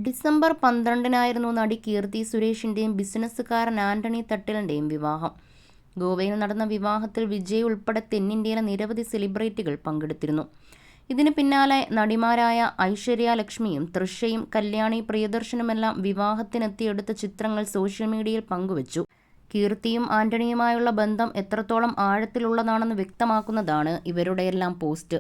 December 12-നായിരുന്നു നടി കീർത്തി സുരേഷിൻ്റെയും ബിസിനസ്സുകാരൻ ആന്റണി തട്ടിലിൻ്റെയും വിവാഹം. ഗോവയിൽ നടന്ന വിവാഹത്തിൽ വിജയ് ഉൾപ്പെടെ തെന്നിന്ത്യയിലെ നിരവധി സെലിബ്രിറ്റികൾ പങ്കെടുത്തിരുന്നു. ഇതിന് പിന്നാലെ നടിമാരായ ഐശ്വര്യ ലക്ഷ്മിയും തൃഷയും കല്യാണി പ്രിയദർശനുമെല്ലാം വിവാഹത്തിനെത്തിയെടുത്ത ചിത്രങ്ങൾ സോഷ്യൽ മീഡിയയിൽ പങ്കുവച്ചു. കീർത്തിയും ആന്റണിയുമായുള്ള ബന്ധം എത്രത്തോളം ആഴത്തിലുള്ളതാണെന്ന് വ്യക്തമാക്കുന്നതാണ് ഇവരുടെയെല്ലാം പോസ്റ്റ്.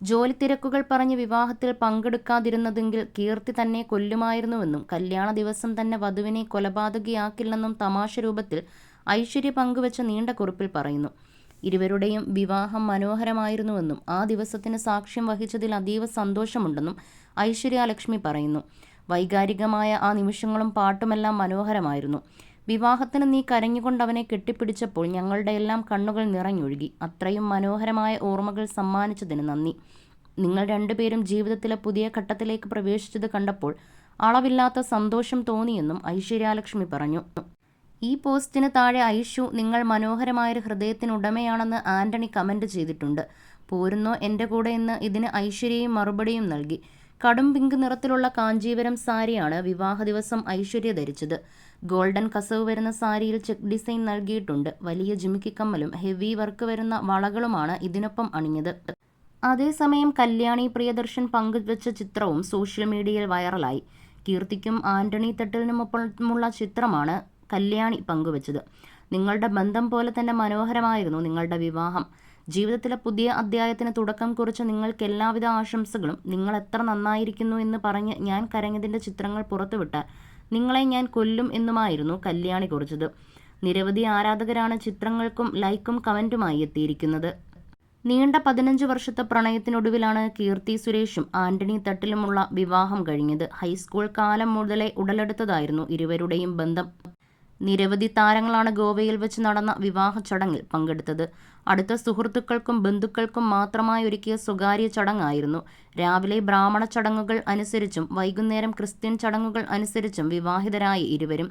ജോലിത്തിരക്കുകൾ പറഞ്ഞ് വിവാഹത്തിൽ പങ്കെടുക്കാതിരുന്നതെങ്കിൽ കീർത്തി തന്നെ കൊല്ലുമായിരുന്നുവെന്നും കല്യാണ ദിവസം തന്നെ വധുവിനെ കൊലപാതകിയാക്കില്ലെന്നും തമാശ രൂപത്തിൽ ഐശ്വര്യ പങ്കുവച്ച നീണ്ട കുറിപ്പിൽ പറയുന്നു. ഇരുവരുടെയും വിവാഹം മനോഹരമായിരുന്നുവെന്നും ആ ദിവസത്തിന് സാക്ഷ്യം വഹിച്ചതിൽ അതീവ സന്തോഷമുണ്ടെന്നും ഐശ്വര്യ ലക്ഷ്മി പറയുന്നു. വൈകാരികമായ ആ നിമിഷങ്ങളും പാട്ടുമെല്ലാം മനോഹരമായിരുന്നു. വിവാഹത്തിന് നീ കരഞ്ഞുകൊണ്ടവനെ കെട്ടിപ്പിടിച്ചപ്പോൾ ഞങ്ങളുടെ എല്ലാം കണ്ണുകൾ നിറഞ്ഞൊഴുകി. അത്രയും മനോഹരമായ ഓർമ്മകൾ സമ്മാനിച്ചതിന് നന്ദി. നിങ്ങൾ രണ്ടുപേരും ജീവിതത്തിലെ പുതിയ ഘട്ടത്തിലേക്ക് പ്രവേശിച്ചത് കണ്ടപ്പോൾ അളവില്ലാത്ത സന്തോഷം തോന്നിയെന്നും ഐശ്വര്യാലക്ഷ്മി പറഞ്ഞു. ഈ പോസ്റ്റിന് താഴെ ഐഷു നിങ്ങൾ മനോഹരമായൊരു ഹൃദയത്തിനുടമയാണെന്ന് ആന്റണി കമന്റ് ചെയ്തിട്ടുണ്ട്. പോരുന്നോ എൻ്റെ കൂടെ എന്ന് ഇതിന് ഐശ്വര്യയും മറുപടിയും നൽകി. കടും പിങ്ക് നിറത്തിലുള്ള കാഞ്ചീപുരം സാരിയാണ് വിവാഹ ദിവസം ഐശ്വര്യ ധരിച്ചത്. ഗോൾഡൻ കസവ് വരുന്ന സാരിയിൽ ചെക്ക് ഡിസൈൻ നൽകിയിട്ടുണ്ട്. വലിയ ജിമിക്കി കമ്മലും ഹെവി വർക്ക് വരുന്ന വളകളുമാണ് ഇതിനൊപ്പം അണിഞ്ഞത്. അതേസമയം കല്യാണി പ്രിയദർശൻ പങ്കുവച്ച ചിത്രവും സോഷ്യൽ മീഡിയയിൽ വൈറലായി. കീർത്തിക്കും ആന്റണി തട്ടിലിനുമൊപ്പമുള്ള ചിത്രമാണ് കല്യാണി പങ്കുവച്ചത്. നിങ്ങളുടെ ബന്ധം പോലെ തന്നെ മനോഹരമായിരുന്നു നിങ്ങളുടെ വിവാഹം. ജീവിതത്തിലെ പുതിയ അധ്യായത്തിന് തുടക്കം കുറിച്ച നിങ്ങൾക്ക് എല്ലാവിധ ആശംസകളും. നിങ്ങൾ എത്ര നന്നായിരിക്കുന്നു എന്ന് പറഞ്ഞ് ഞാൻ കരഞ്ഞതിൻ്റെ ചിത്രങ്ങൾ പുറത്തുവിട്ടാൽ നിങ്ങളെ ഞാൻ കൊല്ലും എന്നുമായിരുന്നു കല്യാണി കുറിച്ചത്. നിരവധി ആരാധകരാണ് ചിത്രങ്ങൾക്കും ലൈക്കും കമൻറ്റുമായി എത്തിയിരിക്കുന്നത്. നീണ്ട 15 വർഷത്തെ പ്രണയത്തിനൊടുവിലാണ് കീർത്തി സുരേഷും ആന്റണി തട്ടിലുമുള്ള വിവാഹം കഴിഞ്ഞത്. ഹൈസ്കൂൾ കാലം മുതലേ ഉടലെടുത്തതായിരുന്നു ഇരുവരുടെയും ബന്ധം. നിരവധി താരങ്ങളാണ് ഗോവയിൽ വെച്ച് നടന്ന വിവാഹ ചടങ്ങിൽ പങ്കെടുത്തത്. അടുത്ത സുഹൃത്തുക്കൾക്കും ബന്ധുക്കൾക്കും മാത്രമായി ഒരുക്കിയ സ്വകാര്യ ചടങ്ങായിരുന്നു. രാവിലെ ബ്രാഹ്മണ ചടങ്ങുകൾ അനുസരിച്ചും വൈകുന്നേരം ക്രിസ്ത്യൻ ചടങ്ങുകൾ അനുസരിച്ചും വിവാഹിതരായി ഇരുവരും.